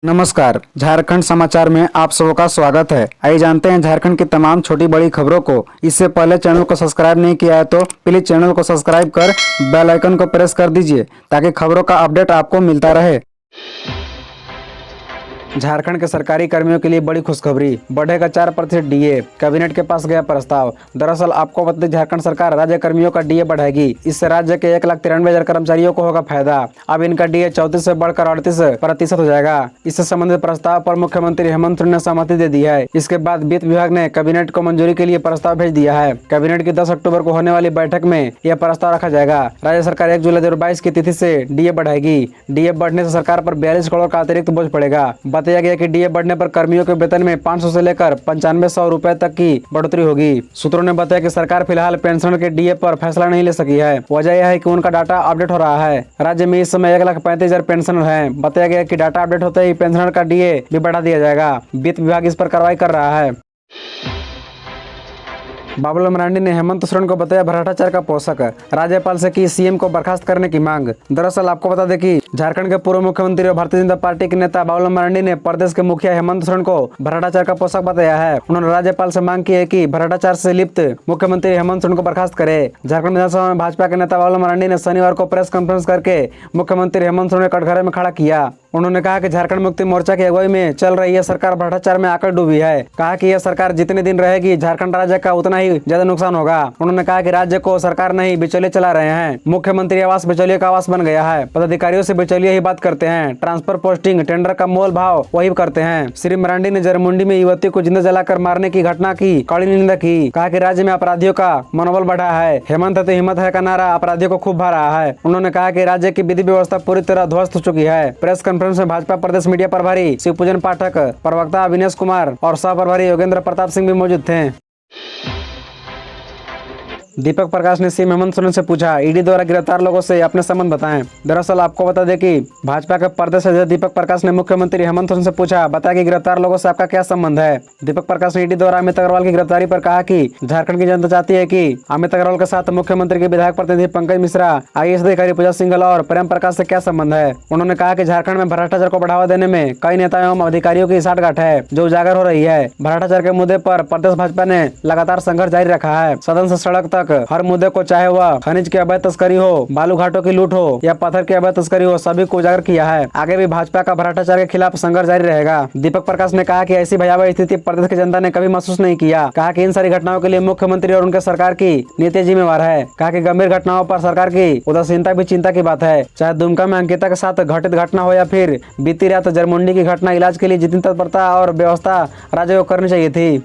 नमस्कार, झारखंड समाचार में आप सबका स्वागत है। आइए जानते हैं झारखंड की तमाम छोटी बड़ी खबरों को। इससे पहले चैनल को सब्सक्राइब नहीं किया है तो प्लीज चैनल को सब्सक्राइब कर बेल आइकन को प्रेस कर दीजिए ताकि खबरों का अपडेट आपको मिलता रहे। झारखंड के सरकारी कर्मियों के लिए बड़ी खुशखबरी, बढ़ेगा 4% डीए। कैबिनेट के पास गया प्रस्ताव। दरअसल आपको बता दें, झारखंड सरकार राज्य कर्मियों का डीए बढ़ाएगी। इससे राज्य के 1,93,000 कर्मचारियों को होगा फायदा। अब इनका डीए 34 से बढ़कर 38% हो जाएगा। इससे संबंधित प्रस्ताव पर मुख्यमंत्री हेमंत सोरेन ने सहमति दे दी है। इसके बाद वित्त विभाग ने कैबिनेट को मंजूरी के लिए प्रस्ताव भेज दिया है। कैबिनेट की 10 अक्टूबर को होने वाली बैठक में यह प्रस्ताव रखा जाएगा। राज्य सरकार 1 जुलाई 2022 की तिथि से डीए बढ़ाएगी। डीए बढ़ने से सरकार पर 42 करोड़ का अतिरिक्त बोझ पड़ेगा। बताया गया कि डीए बढ़ने पर कर्मियों के वेतन में 500 से लेकर 9500 रुपए तक की बढ़ोतरी होगी। सूत्रों ने बताया कि सरकार फिलहाल पेंशनर के डीए पर फैसला नहीं ले सकी है। वजह यह है कि उनका डाटा अपडेट हो रहा है। राज्य में इस समय 1,35,000 पेंशनर हैं। बताया गया कि डाटा अपडेट होते ही पेंशनर का डीए भी बढ़ा दिया जाएगा। वित्त विभाग इस पर कार्रवाई कर रहा है। बाबूलाल मरांडी ने हेमंत सोरेन को बताया भ्रष्टाचार का पोषक। राज्यपाल से की सीएम को बर्खास्त करने की मांग। दरअसल आपको बता दें कि झारखंड के पूर्व मुख्यमंत्री और भारतीय जनता पार्टी के नेता बाबूलाल मरांडी ने प्रदेश के मुखिया हेमंत सोरेन को भ्रष्टाचार का पोषक बताया है। उन्होंने राज्यपाल से मांग की है कि भ्रष्टाचार से लिप्त मुख्यमंत्री हेमंत सोरेन को बर्खास्त करे। झारखंड विधानसभा में भाजपा के नेता बाबूलाल मरांडी ने शनिवार को प्रेस कॉन्फ्रेंस करके मुख्यमंत्री हेमंत सोरेन को कटघरे में खड़ा किया। उन्होंने कहा कि झारखंड मुक्ति मोर्चा की अगुवाई में चल रही यह सरकार भ्रष्टाचार में आकर डूबी है। कहा कि यह सरकार जितने दिन रहेगी झारखंड राज्य का उतना ही ज्यादा नुकसान होगा। उन्होंने कहा कि राज्य को सरकार नहीं बिचौलिए चला रहे हैं। मुख्यमंत्री आवास बिचौलिए का आवास बन गया है। पदाधिकारियों से बिचौलिए ही बात करते हैं। ट्रांसफर पोस्टिंग टेंडर का मोल भाव वही करते हैं। श्री मरांडी ने जरमुंडी में युवती को जिंदा जलाकर मारने की घटना की कड़ी निंदा की। कहा कि राज्य में अपराधियों का मनोबल बढ़ा है। हेमंत तो हिम्मत है का नारा अपराधियों को खूब भा रहा है। उन्होंने कहा कि राज्य की विधि व्यवस्था पूरी तरह ध्वस्त हो चुकी है। प्रेस कॉन्फ्रेंस में भाजपा प्रदेश मीडिया प्रभारी शिवपूजन पाठक, प्रवक्ता अविनेश कुमार और सह प्रभारी योगेंद्र प्रताप सिंह भी मौजूद थे। दीपक प्रकाश ने सीएम हेमंत सोरेन से पूछा, ईडी द्वारा गिरफ्तार लोगों से अपने संबंध बताएं। दरअसल आपको बता दें कि भाजपा के प्रदेश अध्यक्ष दीपक प्रकाश ने मुख्यमंत्री हेमंत सोरेन से पूछा, बता कि गिरफ्तार लोगों से आपका क्या संबंध है। दीपक प्रकाश ने ईडी द्वारा अमित अग्रवाल की गिरफ्तारी पर कहा कि झारखंड की जनता चाहती है कि अमित अग्रवाल के साथ मुख्यमंत्री के विधायक प्रतिनिधि पंकज मिश्रा, IAS अधिकारी पूजा सिंघल और प्रेम प्रकाश से क्या संबंध है। उन्होंने कहा कि झारखंड में भ्रष्टाचार को बढ़ावा देने में कई नेताओं एवं अधिकारियों की साठगांठ है जो उजागर हो रही है। भ्रष्टाचार के मुद्दे पर प्रदेश भाजपा ने लगातार संघर्ष जारी रखा है। सदन से सड़क तक हर मुद्दे को, चाहे वह खनिज की अवैध तस्करी हो, बालू घाटों की लूट हो या पत्थर की अवैध तस्करी हो, सभी को उजागर किया है। आगे भी भाजपा का भ्रष्टाचार के खिलाफ संघर्ष जारी रहेगा। दीपक प्रकाश ने कहा कि ऐसी भयावह स्थिति प्रदेश की जनता ने कभी महसूस नहीं किया। कहा कि इन सारी घटनाओं के लिए मुख्यमंत्री और उनके सरकार की नीति जिम्मेवार है। कहा कि गंभीर घटनाओं पर सरकार की उदासीनता भी चिंता की बात है। चाहे दुमका में अंकिता के साथ घटित घटना हो या फिर बीती रात जरमुंडी की घटना, इलाज के लिए जितनी तत्परता और व्यवस्था राज्य को करनी चाहिए थी।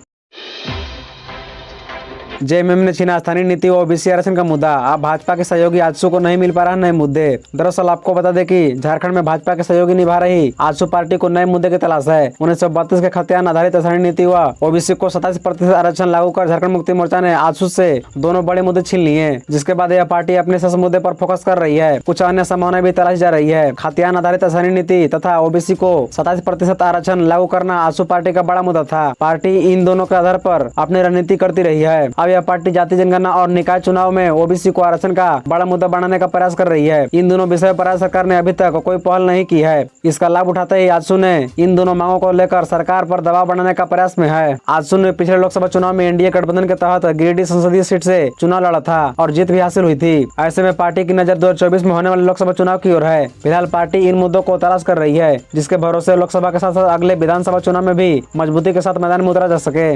जेएमएम ने छीना स्थानीय नीति और ओबीसी आरक्षण का मुद्दा। अब भाजपा के सहयोगी आजसू को नहीं मिल पा रहा नए मुद्दे। दरअसल आपको बता दें कि झारखंड में भाजपा के सहयोगी निभा रही आजसू पार्टी को नए मुद्दे की तलाश है। 1932 के खतियान आधारित स्थानीय नीति व ओबीसी को 27% आरक्षण लागू कर झारखंड मुक्ति मोर्चा ने आजसू से दोनों बड़े मुद्दे छीन लिए, जिसके बाद यह पार्टी अपने शेष मुद्दे पर फोकस कर रही है। कुछ अन्य संभावनाएं भी तलाशी जा रही है। खतियान आधारित स्थानीय नीति तथा ओबीसी को 27% आरक्षण लागू करना आजसू पार्टी का बड़ा मुद्दा था। पार्टी इन दोनों के आधार पर अपनी रणनीति करती रही है। अब यह पार्टी जाति जनगणना और निकाय चुनाव में ओबीसी को आरक्षण का बड़ा मुद्दा बनाने का प्रयास कर रही है। इन दोनों विषय पर राज्य सरकार ने अभी तक कोई पहल नहीं की है। इसका लाभ उठाते ही आजसू ने इन दोनों मांगों को लेकर सरकार पर दबाव बनाने का प्रयास में है। आजसू ने पिछले लोकसभा चुनाव में एनडीए गठबंधन के तहत गिरिडीह संसदीय सीट से चुनाव लड़ा था और जीत भी हासिल हुई थी। ऐसे में पार्टी की नजर 2024 में होने वाले लोकसभा चुनाव की ओर है। फिलहाल पार्टी इन मुद्दों को तलाश कर रही है, जिसके भरोसे लोकसभा के साथ साथ अगले विधानसभा चुनाव में भी मजबूती के साथ मैदान में उतरा जा सके।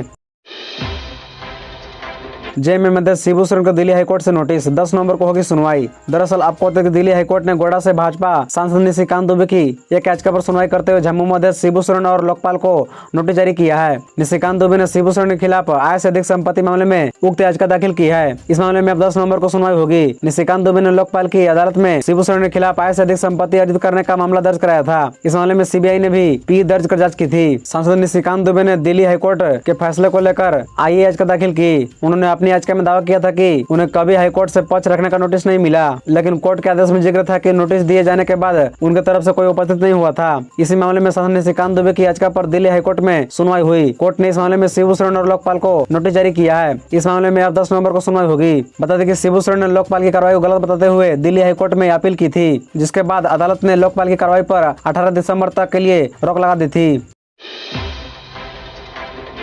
जेएमएम अध्यक्ष शिबू सोरेन को दिल्ली हाईकोर्ट से नोटिस। 10 नवंबर को होगी सुनवाई। दरअसल आपको बता दें, दिल्ली हाईकोर्ट ने गोड्डा से भाजपा सांसद निशिकांत दुबे की एक याचिका पर सुनवाई करते हुए झमुमो अध्यक्ष शिबू सोरेन और लोकपाल को नोटिस जारी किया है। निशिकांत दुबे ने शिबू सोरेन के खिलाफ आय से अधिक संपत्ति मामले में उक्त याचिका दाखिल की है। इस मामले में अब 10 नवंबर को सुनवाई होगी। निशिकांत दुबे ने लोकपाल की अदालत में शिबू सोरेन के खिलाफ आय से अधिक संपत्ति अर्जित करने का मामला दर्ज कराया था। इस मामले में सीबीआई ने भी पी दर्ज कर जांच की थी। सांसद निशिकांत दुबे ने दिल्ली हाईकोर्ट के फैसले को लेकर आई याचिका दाखिल की। उन्होंने अपनी याचिका में दावा किया था कि उन्हें कभी हाईकोर्ट से पक्ष रखने का नोटिस नहीं मिला, लेकिन कोर्ट के आदेश में जिक्र था कि नोटिस दिए जाने के बाद उनकी तरफ से कोई उपस्थित नहीं हुआ था। इसी मामले में शासन ने श्रीकांत दुबे की याचिका पर दिल्ली हाईकोर्ट में सुनवाई हुई। कोर्ट ने इस मामले में शिबू सोरेन और लोकपाल को नोटिस जारी किया है। इस मामले में अब 10 नवंबर को सुनवाई होगी। बता दें कि शिबू सोरेन ने लोकपाल की कार्रवाई को गलत बताते हुए दिल्ली हाईकोर्ट में अपील की थी, जिसके बाद अदालत ने लोकपाल की कार्रवाई पर 18 दिसंबर तक के लिए रोक लगा दी थी।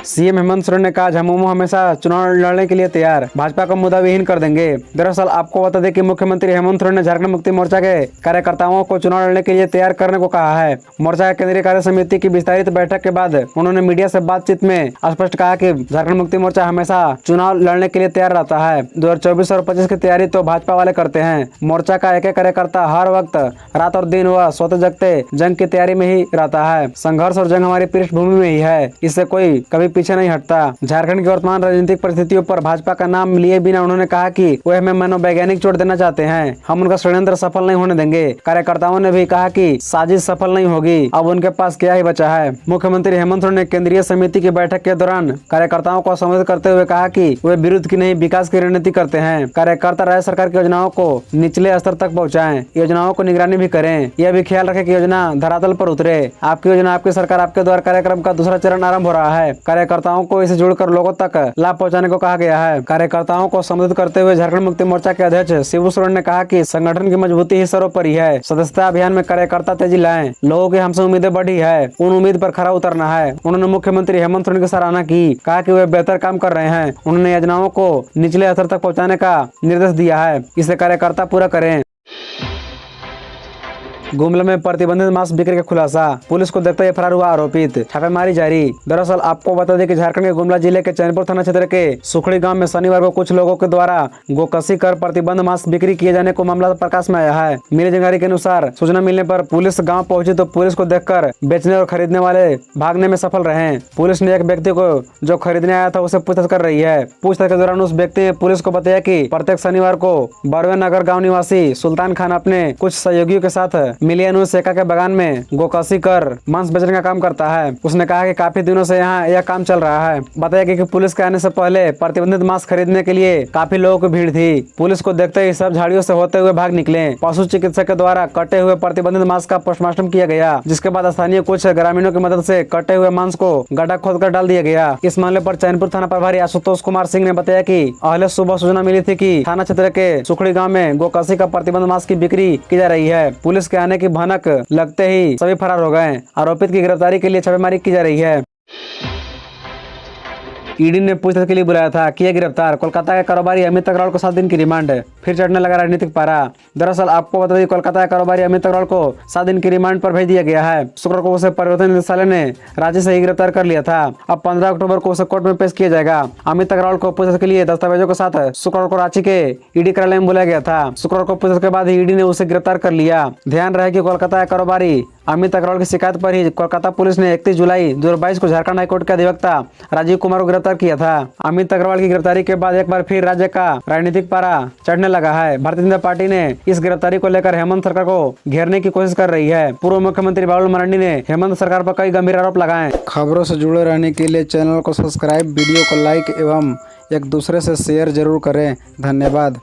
सीएम हेमंत सोरेन ने कहा, झामुमो हमेशा चुनाव लड़ने के लिए तैयार, भाजपा को मुद्दा विहीन कर देंगे। दरअसल आपको बता दें कि मुख्यमंत्री हेमंत सोरेन ने झारखंड मुक्ति मोर्चा के कार्यकर्ताओं को चुनाव लड़ने के लिए तैयार करने को कहा है। मोर्चा के केंद्रीय कार्य समिति की विस्तारित बैठक के बाद उन्होंने मीडिया से बातचीत में स्पष्ट कहा कि झारखंड मुक्ति मोर्चा हमेशा चुनाव लड़ने के लिए तैयार रहता है। 2024 और 25 की तैयारी तो भाजपा वाले करते हैं। मोर्चा का एक कार्यकर्ता हर वक्त रात और दिन व सोते जगते जंग की तैयारी में ही रहता है। संघर्ष और जंग हमारी पृष्ठभूमि में ही है, इससे कोई कभी पीछे नहीं हटता। झारखंड की वर्तमान राजनीतिक परिस्थितियों पर भाजपा का नाम लिए बिना उन्होंने कहा कि वे हमें मनोवैज्ञानिक चोट देना चाहते हैं, हम उनका षड्यंत्र सफल नहीं होने देंगे। कार्यकर्ताओं ने भी कहा कि साजिश सफल नहीं होगी, अब उनके पास क्या ही बचा है। मुख्यमंत्री हेमंत सोरेन ने केंद्रीय समिति की बैठक के दौरान कार्यकर्ताओं को संबोधित करते हुए कहा कि वे विरोध की नहीं विकास की रणनीति करते हैं। कार्यकर्ता राज्य सरकार की योजनाओं को निचले स्तर तक पहुँचाएं, योजनाओं को निगरानी भी करें, यह भी ख्याल रखें कि योजना धरातल पर उतरे। आपकी योजना आपकी सरकार आपके द्वार कार्यक्रम का दूसरा चरण आरंभ हो रहा है। कार्यकर्ताओं को इसे जोड़कर लोगों तक लाभ पहुंचाने को कहा गया है। कार्यकर्ताओं को संबोधित करते हुए झारखंड मुक्ति मोर्चा के अध्यक्ष शिबू सोरेन ने कहा कि संगठन की मजबूती ही सर्वोपरि है। सदस्यता अभियान में कार्यकर्ता तेजी लाएं, लोगों की हमसे उम्मीदें बढ़ी है, उन उम्मीद पर खरा उतरना है। उन्होंने मुख्यमंत्री हेमंत सोरेन की सराहना की, कहा कि वे बेहतर काम कर रहे हैं। उन्होंने योजनाओं को निचले स्तर तक पहुँचाने का निर्देश दिया है, इसे कार्यकर्ता पूरा करें। गुमला में प्रतिबंधित मांस बिक्री का खुलासा, पुलिस को देखते ही फरार हुआ आरोपित, छापेमारी जारी। दरअसल आपको बता दें कि झारखंड के गुमला जिले के चैनपुर थाना क्षेत्र के सुखड़ी गांव में शनिवार को कुछ लोगों के द्वारा गोकसी कर प्रतिबंध मांस बिक्री किए जाने को मामला प्रकाश में आया है। मिली जानकारी के अनुसार सूचना मिलने पर पुलिस गाँव पहुंची तो पुलिस को देखकर बेचने और खरीदने वाले भागने में सफल रहे। पुलिस ने एक व्यक्ति को जो खरीदने आया था उसे पूछताछ कर रही है। पूछताछ के दौरान उस व्यक्ति ने पुलिस को बताया कि प्रत्येक शनिवार को बरवे नगर गाँव निवासी सुल्तान खान अपने कुछ सहयोगियों के साथ मिलियन सेका के बगान में गोकसी कर मांस बेचने का काम करता है। उसने कहा कि काफी दिनों से यहाँ यह काम चल रहा है। बताया कि पुलिस के आने से पहले प्रतिबंधित मांस खरीदने के लिए काफी लोगों की भीड़ थी। पुलिस को देखते ही सब झाड़ियों से होते हुए भाग निकले। पशु चिकित्सक के द्वारा कटे हुए प्रतिबंधित मांस का पोस्टमार्टम किया गया, जिसके बाद स्थानीय कुछ ग्रामीणों की मदद से कटे हुए मांस को गड्ढा खोदकर डाल दिया गया। इस मामले पर चैनपुर थाना प्रभारी आशुतोष कुमार सिंह ने बताया कि पहले सुबह सूचना मिली थी कि थाना क्षेत्र के सुखड़ी गाँव में गोकसी का प्रतिबंध मांस की बिक्री की जा रही है। पुलिस के आने की भनक लगते ही सभी फरार हो गए। आरोपित की गिरफ्तारी के लिए छापेमारी की जा रही है। ईडी ने पूछताछ के लिए बुलाया था, किया गिरफ्तार। कोलकाता के कारोबारी अमित अग्रवाल को 7 दिन की रिमांड, फिर चढ़ने लगा राजनीतिक पारा। दरअसल आपको बता दें कोलकाता के कारोबारी अमित अग्रवाल को 7 दिन की रिमांड पर भेज दिया गया है। शुक्रवार को उसे परिवर्तन निदेशालय ने रांची से ही गिरफ्तार कर लिया था। अब 15 अक्टूबर को उसे कोर्ट में पेश किया जाएगा। अमित अग्रवाल को पूछताछ के लिए दस्तावेजों के साथ शुक्रवार को रांची के ईडी कार्यालय में बुलाया गया था। शुक्रवार को पूछताछ के बाद ईडी ने उसे गिरफ्तार कर लिया। ध्यान रहे कि कोलकाता के कारोबारी अमित अग्रवाल की शिकायत पर ही कोलकाता पुलिस ने 31 जुलाई 2022 को झारखंड हाईकोर्ट के अधिवक्ता राजीव कुमार को गिरफ्तार किया था। अमित अग्रवाल की गिरफ्तारी के बाद एक बार फिर राज्य का राजनीतिक पारा चढ़ने लगा है। भारतीय जनता पार्टी ने इस गिरफ्तारी को लेकर हेमंत सरकार को घेरने की कोशिश कर रही है। पूर्व मुख्यमंत्री बाबुल मरांडी ने हेमंत सरकार पर कई गंभीर आरोप लगाए। खबरों से जुड़े रहने के लिए चैनल को सब्सक्राइब, वीडियो को लाइक एवं एक दूसरे से शेयर जरूर करें। धन्यवाद।